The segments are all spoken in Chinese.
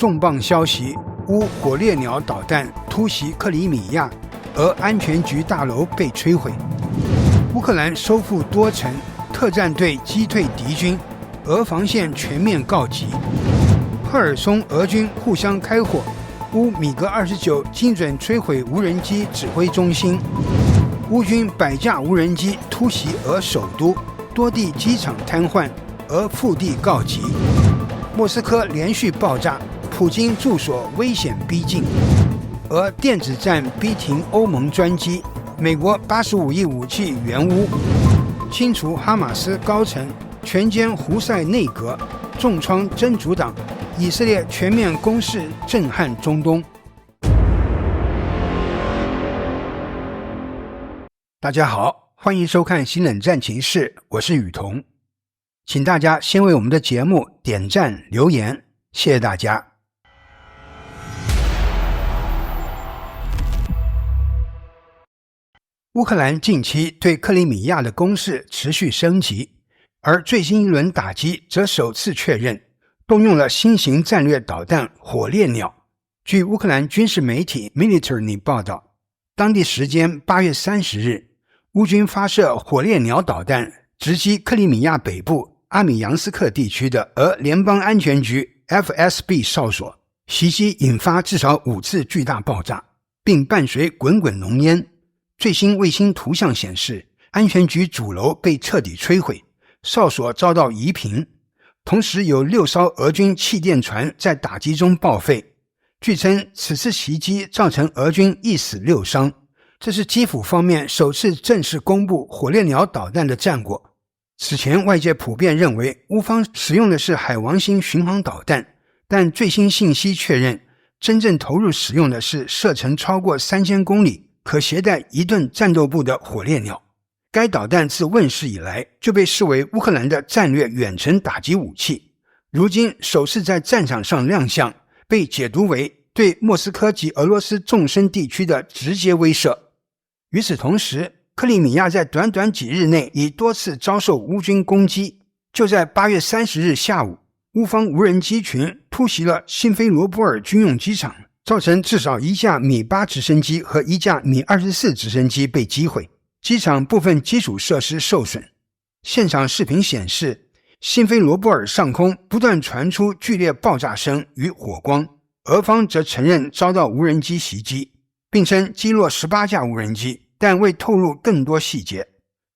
重磅消息，乌火烈鸟导弹突袭克里米亚，俄安全局大楼被摧毁。乌克兰收复多城，特战队击退敌军，俄防线全面告急。赫尔松俄军互相开火，乌米格29精准摧毁无人机指挥中心。乌军100架无人机突袭俄首都，多地机场瘫痪，俄腹地告急。莫斯科连续爆炸，普京住所危险逼近。俄电子战逼停欧盟专机，美国85亿武器援乌。清除哈马斯高层，全歼胡塞内阁，重创真主党。以色列全面攻势震撼中东。大家好，欢迎收看新冷战情事，我是雨桐。请大家先为我们的节目点赞留言，谢谢大家。乌克兰近期对克里米亚的攻势持续升级，而最新一轮打击则首次确认动用了新型战略导弹火烈鸟。据乌克兰军事媒体 Military 报道，当地时间8月30日，乌军发射火烈鸟导弹直击克里米亚北部阿米扬斯克地区的俄联邦安全局 FSB 哨所，袭击引发至少5次巨大爆炸，并伴随滚滚浓烟。最新卫星图像显示，安全局主楼被彻底摧毁，哨所遭到夷平，同时有6艘俄军气垫船在打击中报废。据称，此次袭击造成俄军1死6伤，这是基辅方面首次正式公布火烈鸟导弹的战果。此前外界普遍认为乌方使用的是海王星巡航导弹，但最新信息确认，真正投入使用的是射程超过3000公里、可携带1吨战斗部的火烈鸟。该导弹自问世以来就被视为乌克兰的战略远程打击武器，如今首次在战场上亮相，被解读为对莫斯科及俄罗斯纵深地区的直接威慑。与此同时，克里米亚在短短几日内已多次遭受乌军攻击。就在8月30日下午，乌方无人机群突袭了辛菲罗波尔军用机场，造成至少1架米8直升机和1架米24直升机被击毁，机场部分基础设施受损。现场视频显示，辛菲罗波尔上空不断传出剧烈爆炸声与火光，俄方则承认遭到无人机袭击，并称击落18架无人机，但未透露更多细节。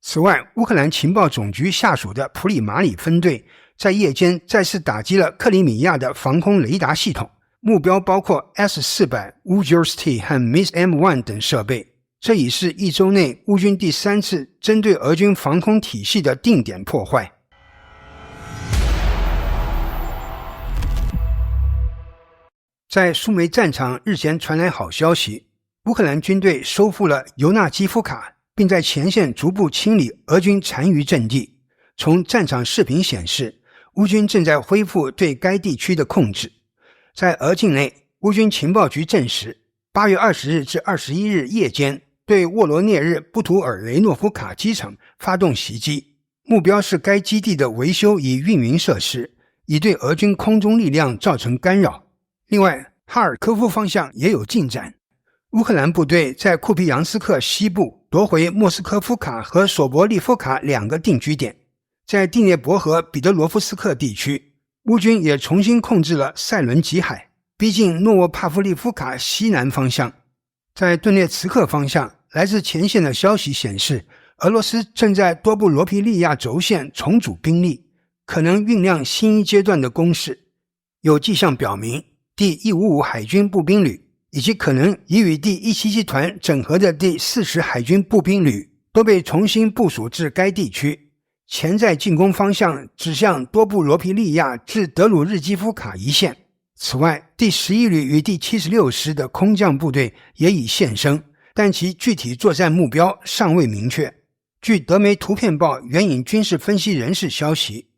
此外，乌克兰情报总局下属的普里马里分队在夜间再次打击了克里米亚的防空雷达系统，目标包括 S-400、Ujosti 和 MIS-M1 等设备。这已是1周内乌军第3次针对俄军防空体系的定点破坏。在苏梅战场日前传来好消息，乌克兰军队收复了尤纳基夫卡，并在前线逐步清理俄军残余阵地。从战场视频显示，乌军正在恢复对该地区的控制。在俄境内，乌军情报局证实，8月20日至21日夜间对沃罗涅日布图尔雷诺夫卡机场发动袭击，目标是该基地的维修与运营设施，以对俄军空中力量造成干扰。另外，哈尔科夫方向也有进展，乌克兰部队在库皮扬斯克西部夺回莫斯科夫卡和索伯利夫卡2个定居点。在第聂伯河彼得罗夫斯克地区，乌军也重新控制了塞伦吉海，逼近诺沃帕夫利夫卡西南方向。在顿涅茨克方向，来自前线的消息显示，俄罗斯正在多布罗皮利亚轴线重组兵力，可能酝酿新一阶段的攻势。有迹象表明，第155海军步兵旅以及可能已与第177团整合的第40海军步兵旅都被重新部署至该地区，潜在进攻方向指向多布罗皮利亚至德鲁日基夫卡一线。此外，第11旅与第76师的空降部队也已现身，但其具体作战目标尚未明确。据德媒图片报援引军事分析人士消息，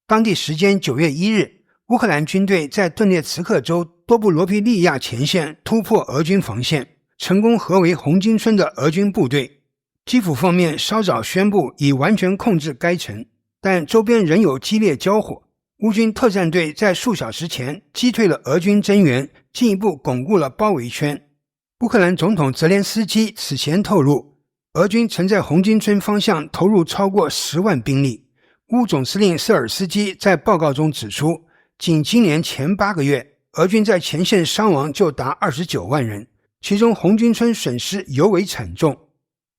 当地时间9月1日，乌克兰军队在顿涅茨克州多布罗皮利亚前线突破俄军防线，成功合围红金村的俄军部队。基辅方面稍早宣布已完全控制该城，但周边仍有激烈交火。乌军特战队在数小时前击退了俄军增援，进一步巩固了包围圈。乌克兰总统泽连斯基此前透露，俄军曾在红金村方向投入超过10万兵力。乌总司令瑟尔斯基在报告中指出，仅今年前8个月，俄军在前线伤亡就达29万人，其中红军村损失尤为惨重。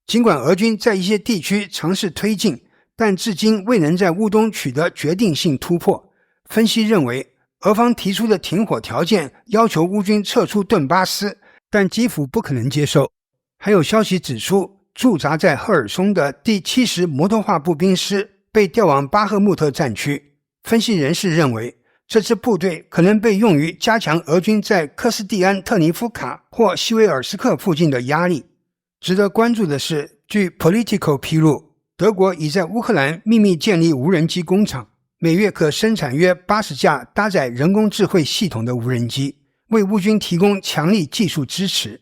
尽管俄军在一些地区尝试推进，但至今未能在乌东取得决定性突破。分析认为，俄方提出的停火条件要求乌军撤出顿巴斯，但基辅不可能接受。还有消息指出，驻扎在赫尔松的第70摩托化步兵师被调往巴赫穆特战区。分析人士认为，这支部队可能被用于加强俄军在科斯蒂安特尼夫卡或西维尔斯克附近的压力。值得关注的是，据 Politico 披露，德国已在乌克兰秘密建立无人机工厂，每月可生产约80架搭载人工智慧系统的无人机，为乌军提供强力技术支持。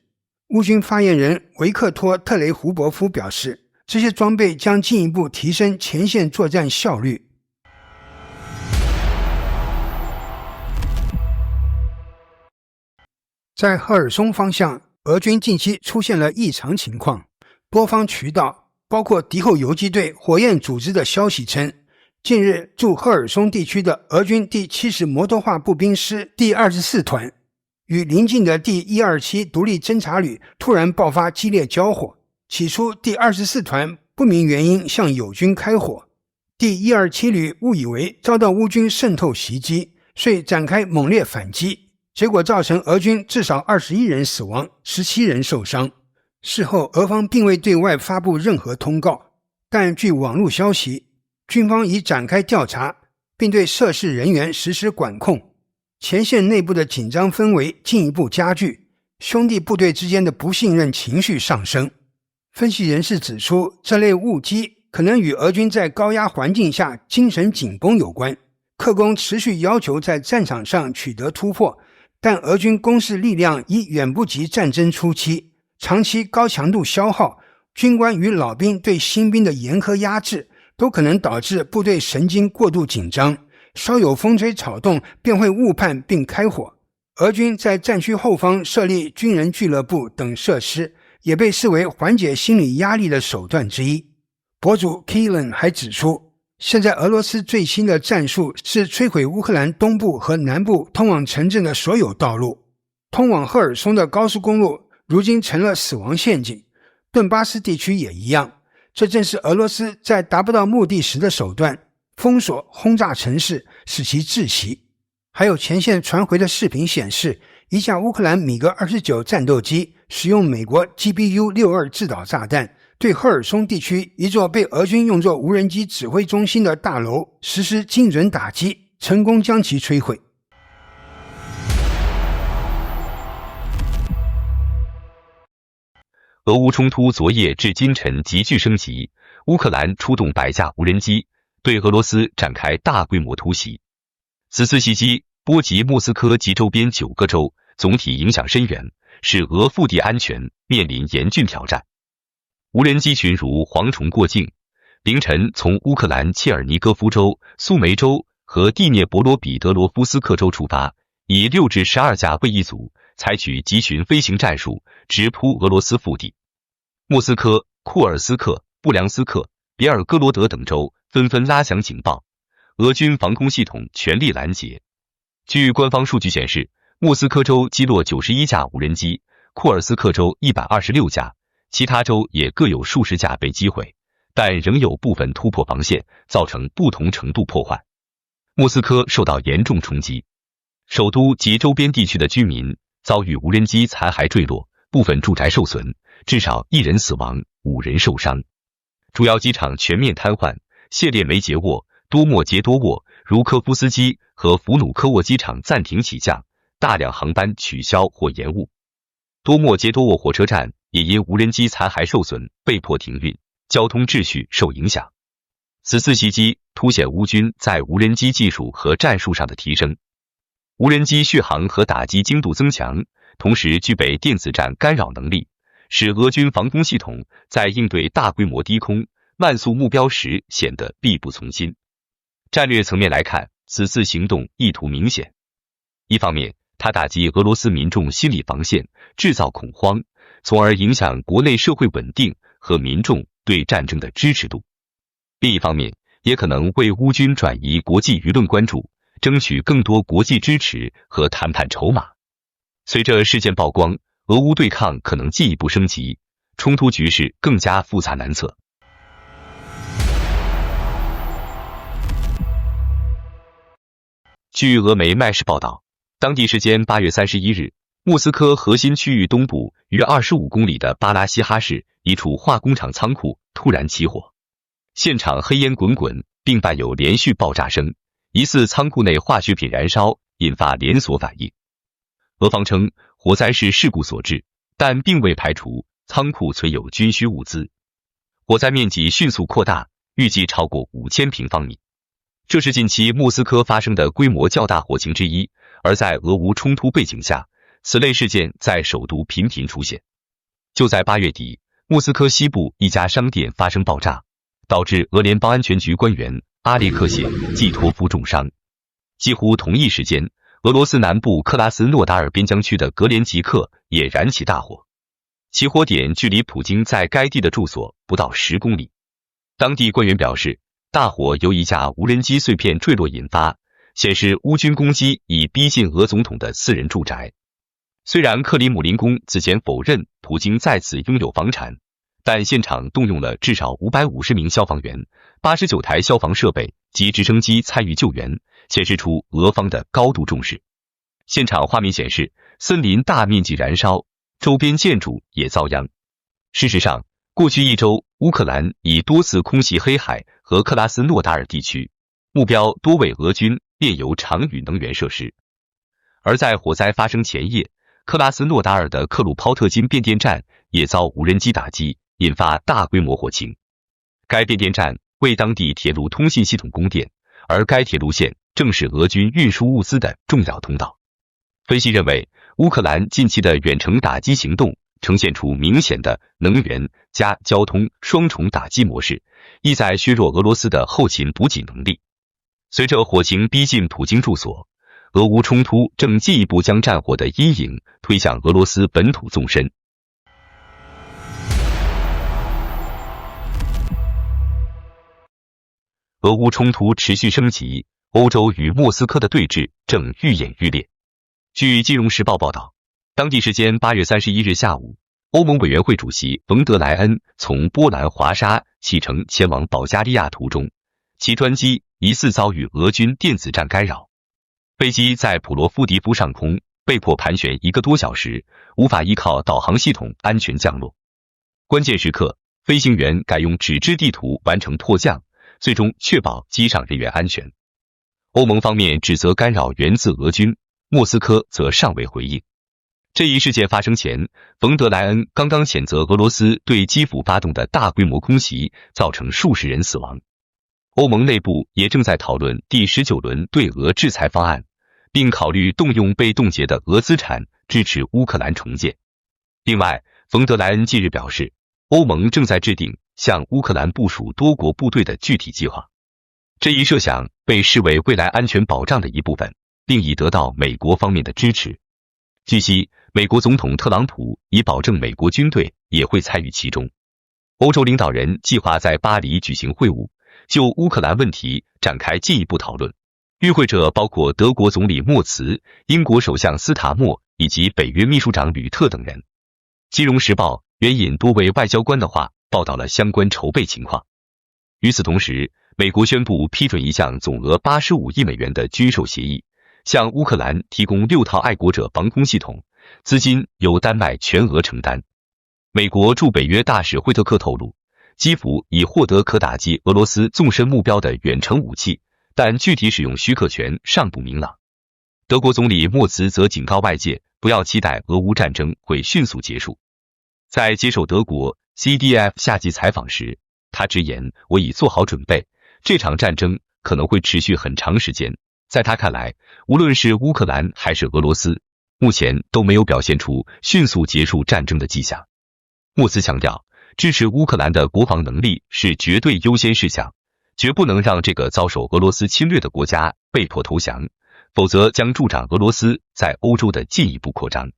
乌军发言人维克托·特雷胡伯夫表示，这些装备将进一步提升前线作战效率。在赫尔松方向，俄军近期出现了异常情况。多方渠道，包括敌后游击队火焰组织的消息称，近日驻赫尔松地区的俄军第70摩托化步兵师第24团与邻近的第127独立侦察旅突然爆发激烈交火。起初第24团不明原因向友军开火，第127旅误以为遭到乌军渗透袭击，遂展开猛烈反击，结果造成俄军至少21人死亡，17人受伤。事后俄方并未对外发布任何通告，但据网络消息，军方已展开调查，并对涉事人员实施管控。前线内部的紧张氛围进一步加剧，兄弟部队之间的不信任情绪上升。分析人士指出，这类误击可能与俄军在高压环境下精神紧绷有关。克宫持续要求在战场上取得突破，但俄军攻势力量已远不及战争初期，长期高强度消耗，军官与老兵对新兵的严苛压制，都可能导致部队神经过度紧张，稍有风吹草动便会误判并开火。俄军在战区后方设立军人俱乐部等设施，也被视为缓解心理压力的手段之一。博主 Keelan 还指出，现在俄罗斯最新的战术是摧毁乌克兰东部和南部通往城镇的所有道路。通往赫尔松的高速公路如今成了死亡陷阱，顿巴斯地区也一样。这正是俄罗斯在达不到目的时的手段，封锁、轰炸城市，使其窒息。还有前线传回的视频显示，一架乌克兰米格29战斗机使用美国 GBU-62 制导炸弹，对赫尔松地区一座被俄军用作无人机指挥中心的大楼实施精准打击，成功将其摧毁。俄乌冲突昨夜至今晨急剧升级，乌克兰出动100架无人机，对俄罗斯展开大规模突袭。此次袭击波及莫斯科及周边9个州，总体影响深远，使俄腹地安全面临严峻挑战。无人机群如蝗虫过境，凌晨从乌克兰切尔尼戈夫州、苏梅州和第聂伯罗彼得罗夫斯克州出发，以6至12架为一组，采取集群飞行战术，直扑俄罗斯腹地。莫斯科、库尔斯克、布良斯克、别尔哥罗德等州纷纷拉响警报，俄军防空系统全力拦截。据官方数据显示，莫斯科州击落91架无人机，库尔斯克州126架，其他州也各有数十架被击毁，但仍有部分突破防线，造成不同程度破坏。莫斯科受到严重冲击，首都及周边地区的居民遭遇无人机残骸坠落，部分住宅受损，至少1人死亡，5人受伤。主要机场全面瘫痪，谢列梅捷沃、多莫捷多沃、茹科夫斯基和弗努科沃机场暂停起降，大量航班取消或延误。多莫捷多沃火车站也因无人机残骸受损被迫停运，交通秩序受影响。此次袭击凸显乌军在无人机技术和战术上的提升。无人机续航和打击精度增强，同时具备电子战干扰能力，使俄军防空系统在应对大规模低空慢速目标时显得力不从心。战略层面来看，此次行动意图明显。一方面，他打击俄罗斯民众心理防线，制造恐慌，从而影响国内社会稳定和民众对战争的支持度；另一方面，也可能为乌军转移国际舆论关注，争取更多国际支持和谈判筹码。随着事件曝光，俄乌对抗可能进一步升级，冲突局势更加复杂难测。据俄媒麦氏报道，当地时间8月31日，莫斯科核心区域东部约25公里的巴拉西哈市一处化工厂仓库突然起火，现场黑烟滚滚，并伴有连续爆炸声，疑似仓库内化学品燃烧，引发连锁反应。俄方称火灾是事故所致，但并未排除仓库存有军需物资。火灾面积迅速扩大，预计超过5000平方米。这是近期莫斯科发生的规模较大火情之一，而在俄乌冲突背景下，此类事件在首都频频出现。就在8月底，莫斯科西部一家商店发生爆炸，导致俄联邦安全局官员阿列克谢季托夫重伤。几乎同一时间，俄罗斯南部克拉斯诺达尔边疆区的格连吉克也燃起大火，起火点距离普京在该地的住所不到10公里。当地官员表示，大火由一架无人机碎片坠落引发，显示乌军攻击已逼近俄总统的私人住宅。虽然克里姆林宫此前否认普京在此拥有房产，但现场动用了至少550名消防员、89台消防设备及直升机参与救援，显示出俄方的高度重视。现场画面显示，森林大面积燃烧，周边建筑也遭殃。事实上，过去一周，乌克兰已多次空袭黑海和克拉斯诺达尔地区，目标多为俄军炼油厂与能源设施。而在火灾发生前夜，克拉斯诺达尔的克鲁抛特金变电站也遭无人机打击，引发大规模火情。该变电站为当地铁路通信系统供电，而该铁路线正是俄军运输物资的重要通道。分析认为，乌克兰近期的远程打击行动呈现出明显的能源加交通双重打击模式，意在削弱俄罗斯的后勤补给能力。随着火情逼近普京住所，俄乌冲突正进一步将战火的阴影推向俄罗斯本土纵深。俄乌冲突持续升级，欧洲与莫斯科的对峙正愈演愈烈。据《金融时报》报道，当地时间8月31日下午，欧盟委员会主席冯德莱恩从波兰华沙启程前往保加利亚途中，其专机疑似遭遇俄军电子战干扰，飞机在普罗夫迪夫上空被迫盘旋1个多小时，无法依靠导航系统安全降落。关键时刻，飞行员改用纸质地图完成迫降，最终确保机上人员安全。欧盟方面指责干扰源自俄军，莫斯科则尚未回应。这一事件发生前，冯德莱恩刚刚谴责俄罗斯对基辅发动的大规模空袭，造成数十人死亡。欧盟内部也正在讨论第19轮对俄制裁方案，并考虑动用被冻结的俄资产支持乌克兰重建。另外，冯德莱恩近日表示，欧盟正在制定向乌克兰部署多国部队的具体计划。这一设想被视为未来安全保障的一部分，并已得到美国方面的支持。据悉，美国总统特朗普已保证美国军队也会参与其中。欧洲领导人计划在巴黎举行会晤，就乌克兰问题展开进一步讨论。与会者包括德国总理默茨、英国首相斯塔默以及北约秘书长吕特等人。金融时报援引多位外交官的话，报道了相关筹备情况。与此同时，美国宣布批准一项总额85亿美元的军售协议，向乌克兰提供6套爱国者防空系统，资金由丹麦全额承担。美国驻北约大使惠特克透露，基辅已获得可打击俄罗斯纵深目标的远程武器，但具体使用许可权尚不明朗。德国总理默茨则警告外界不要期待俄乌战争会迅速结束。在接受德国 CDF 夏季采访时，他直言，我已做好准备，这场战争可能会持续很长时间。在他看来，无论是乌克兰还是俄罗斯，目前都没有表现出迅速结束战争的迹象。默茨强调，支持乌克兰的国防能力是绝对优先事项，绝不能让这个遭受俄罗斯侵略的国家被迫投降，否则将助长俄罗斯在欧洲的进一步扩张。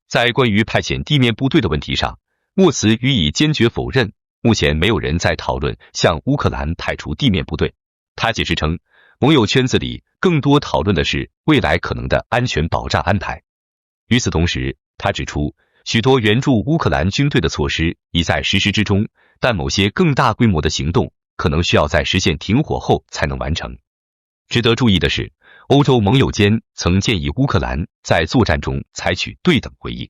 在关于派遣地面部队的问题上，莫茨予以坚决否认，目前没有人在讨论向乌克兰派出地面部队。他解释称，盟友圈子里更多讨论的是未来可能的安全保障安排。与此同时，他指出，许多援助乌克兰军队的措施已在实施之中，但某些更大规模的行动可能需要在实现停火后才能完成。值得注意的是，欧洲盟友间曾建议乌克兰在作战中采取对等回应。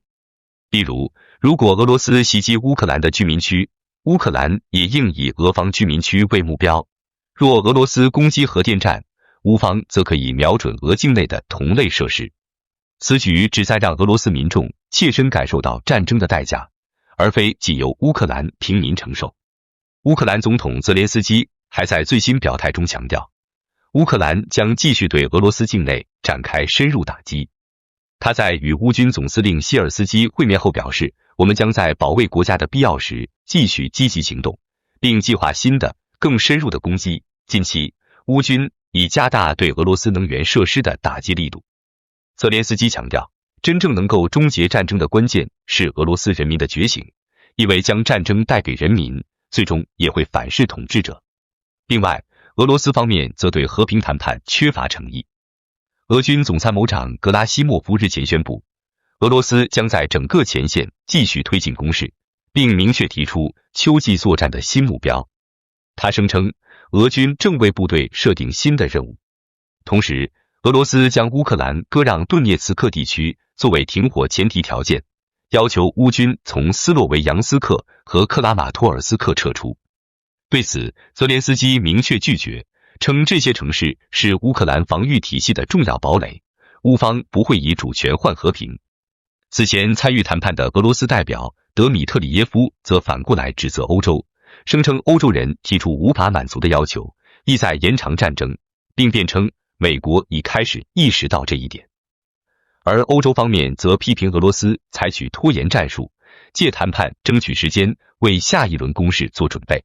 例如，如果俄罗斯袭击乌克兰的居民区，乌克兰也应以俄方居民区为目标；若俄罗斯攻击核电站，乌方则可以瞄准俄境内的同类设施。此举旨在让俄罗斯民众切身感受到战争的代价，而非仅由乌克兰平民承受。乌克兰总统泽连斯基还在最新表态中强调，乌克兰将继续对俄罗斯境内展开深入打击。他在与乌军总司令谢尔斯基会面后表示，我们将在保卫国家的必要时继续积极行动，并计划新的、更深入的攻击。近期，乌军已加大对俄罗斯能源设施的打击力度。泽连斯基强调，真正能够终结战争的关键是俄罗斯人民的觉醒，意味将战争带给人民，最终也会反噬统治者。另外，俄罗斯方面则对和平谈判缺乏诚意。俄军总参谋长格拉西莫夫日前宣布，俄罗斯将在整个前线继续推进攻势，并明确提出秋季作战的新目标。他声称，俄军正为部队设定新的任务。同时，俄罗斯将乌克兰割让顿涅茨克地区作为停火前提条件，要求乌军从斯洛维扬斯克和克拉马托尔斯克撤出。对此，泽连斯基明确拒绝，称这些城市是乌克兰防御体系的重要堡垒，乌方不会以主权换和平。此前参与谈判的俄罗斯代表德米特里耶夫则反过来指责欧洲，声称欧洲人提出无法满足的要求，意在延长战争，并辩称美国已开始意识到这一点。而欧洲方面则批评俄罗斯采取拖延战术，借谈判争取时间，为下一轮攻势做准备。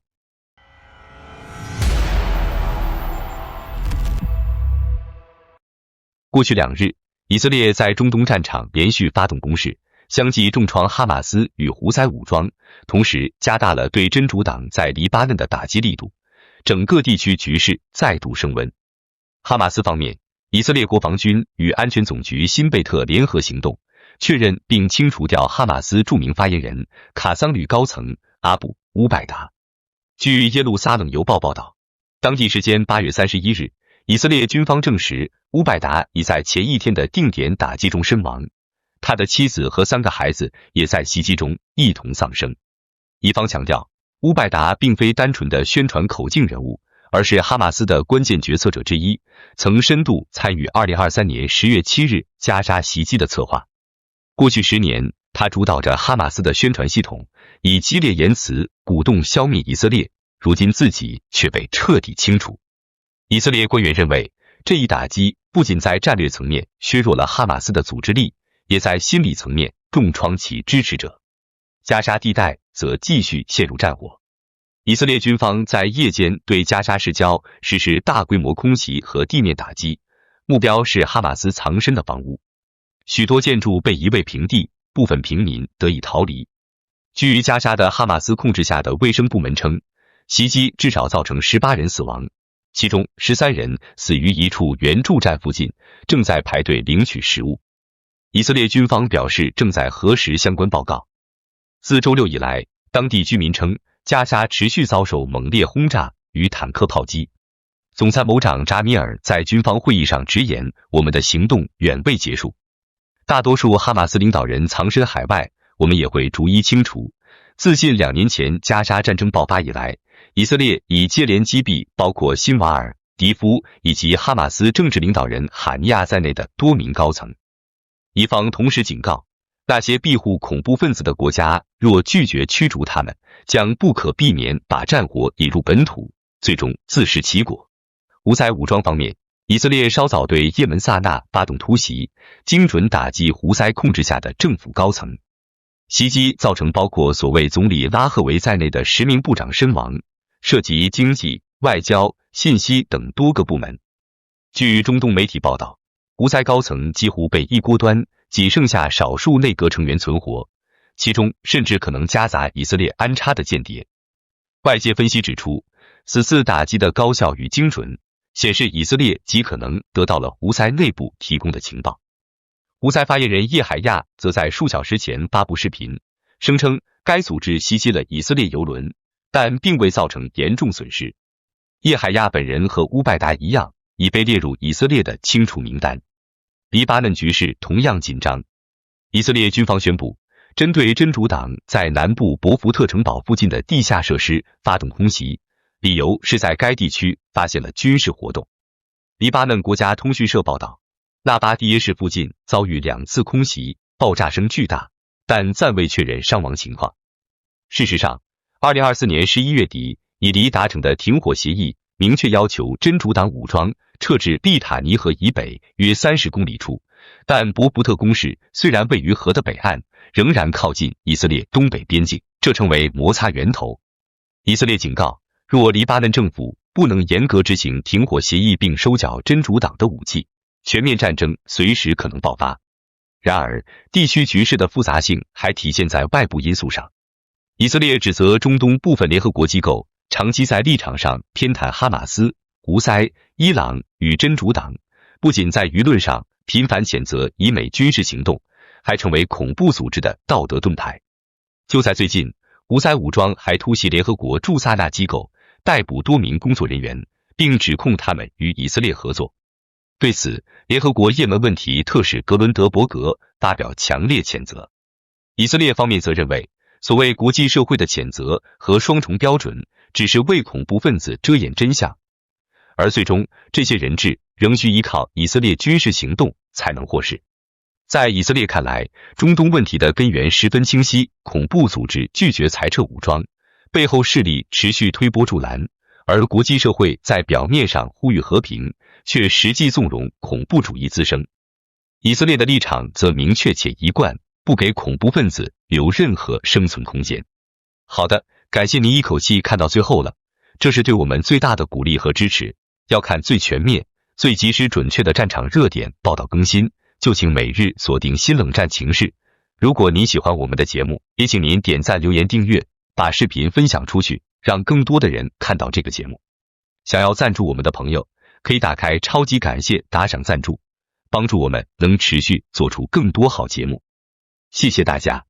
过去2日，以色列在中东战场连续发动攻势，相继重创哈马斯与胡塞武装，同时加大了对真主党在黎巴嫩的打击力度，整个地区局势再度升温。哈马斯方面，以色列国防军与安全总局新贝特联合行动，确认并清除掉哈马斯著名发言人卡桑旅高层阿布·乌拜达。据耶路撒冷邮报报道，当地时间8月31日，以色列军方证实乌拜达已在前一天的定点打击中身亡，他的妻子和3个孩子也在袭击中一同丧生。以方强调，乌拜达并非单纯的宣传口径人物，而是哈马斯的关键决策者之一，曾深度参与2023年10月7日加沙袭击的策划。过去10年，他主导着哈马斯的宣传系统，以激烈言辞鼓动消灭以色列，如今自己却被彻底清除。以色列官员认为，这一打击不仅在战略层面削弱了哈马斯的组织力，也在心理层面重创其支持者。加沙地带则继续陷入战火。以色列军方在夜间对加沙市郊实施大规模空袭和地面打击，目标是哈马斯藏身的房屋。许多建筑被夷为平地，部分平民得以逃离。据加沙的哈马斯控制下的卫生部门称，袭击至少造成18人死亡，其中13人死于一处原住站附近，正在排队领取食物。以色列军方表示正在核实相关报告。自周六以来，当地居民称，加沙持续遭受猛烈轰炸与坦克炮击。总参谋长扎米尔在军方会议上直言，我们的行动远未结束。大多数哈马斯领导人藏身海外，我们也会逐一清除。自近2年前加沙战争爆发以来，以色列已接连击毙包括辛瓦尔、迪夫以及哈马斯政治领导人哈尼亚在内的多名高层。以方同时警告，那些庇护恐怖分子的国家若拒绝驱逐他们，将不可避免把战火引入本土，最终自食其果。胡塞武装方面，以色列稍早对也门萨那发动突袭，精准打击胡塞控制下的政府高层。袭击造成包括所谓总理拉赫维在内的10名部长身亡，涉及经济、外交、信息等多个部门。据中东媒体报道，胡塞高层几乎被一锅端，仅剩下少数内阁成员存活，其中甚至可能夹杂以色列安插的间谍。外界分析指出，此次打击的高效与精准，显示以色列极可能得到了胡塞内部提供的情报。胡塞发言人叶海亚则在数小时前发布视频，声称该组织袭击了以色列油轮，但并未造成严重损失。叶海亚本人和乌拜达一样，已被列入以色列的清除名单。黎巴嫩局势同样紧张，以色列军方宣布，针对真主党在南部博福特城堡附近的地下设施发动空袭，理由是在该地区发现了军事活动。黎巴嫩国家通讯社报道，纳巴蒂耶市附近遭遇2次空袭，爆炸声巨大，但暂未确认伤亡情况。事实上，2024年11月底以黎达成的停火协议明确要求真主党武装撤至利塔尼河以北约30公里处，但博福特工事虽然位于河的北岸，仍然靠近以色列东北边境，这成为摩擦源头。以色列警告，若黎巴嫩政府不能严格执行停火协议并收缴真主党的武器，全面战争随时可能爆发。然而，地区局势的复杂性还体现在外部因素上。以色列指责中东部分联合国机构长期在立场上偏袒哈马斯、胡塞、伊朗与真主党，不仅在舆论上频繁谴责以美军事行动，还成为恐怖组织的道德盾牌。就在最近，胡塞武装还突袭联合国驻萨那机构，逮捕多名工作人员，并指控他们与以色列合作。对此，联合国也门问题特使格伦德伯格发表强烈谴责。以色列方面则认为，所谓国际社会的谴责和双重标准，只是为恐怖分子遮掩真相，而最终这些人质仍需依靠以色列军事行动才能获释。在以色列看来，中东问题的根源十分清晰，恐怖组织拒绝裁撤武装，背后势力持续推波助澜，而国际社会在表面上呼吁和平，却实际纵容恐怖主义滋生。以色列的立场则明确且一贯，不给恐怖分子留任何生存空间。好的，感谢您一口气看到最后了，这是对我们最大的鼓励和支持。要看最全面、最及时准确的战场热点报道更新，就请每日锁定新冷战情势。如果您喜欢我们的节目，也请您点赞、留言、订阅，把视频分享出去，让更多的人看到这个节目。想要赞助我们的朋友，可以打开超级感谢打赏赞助，帮助我们能持续做出更多好节目。谢谢大家。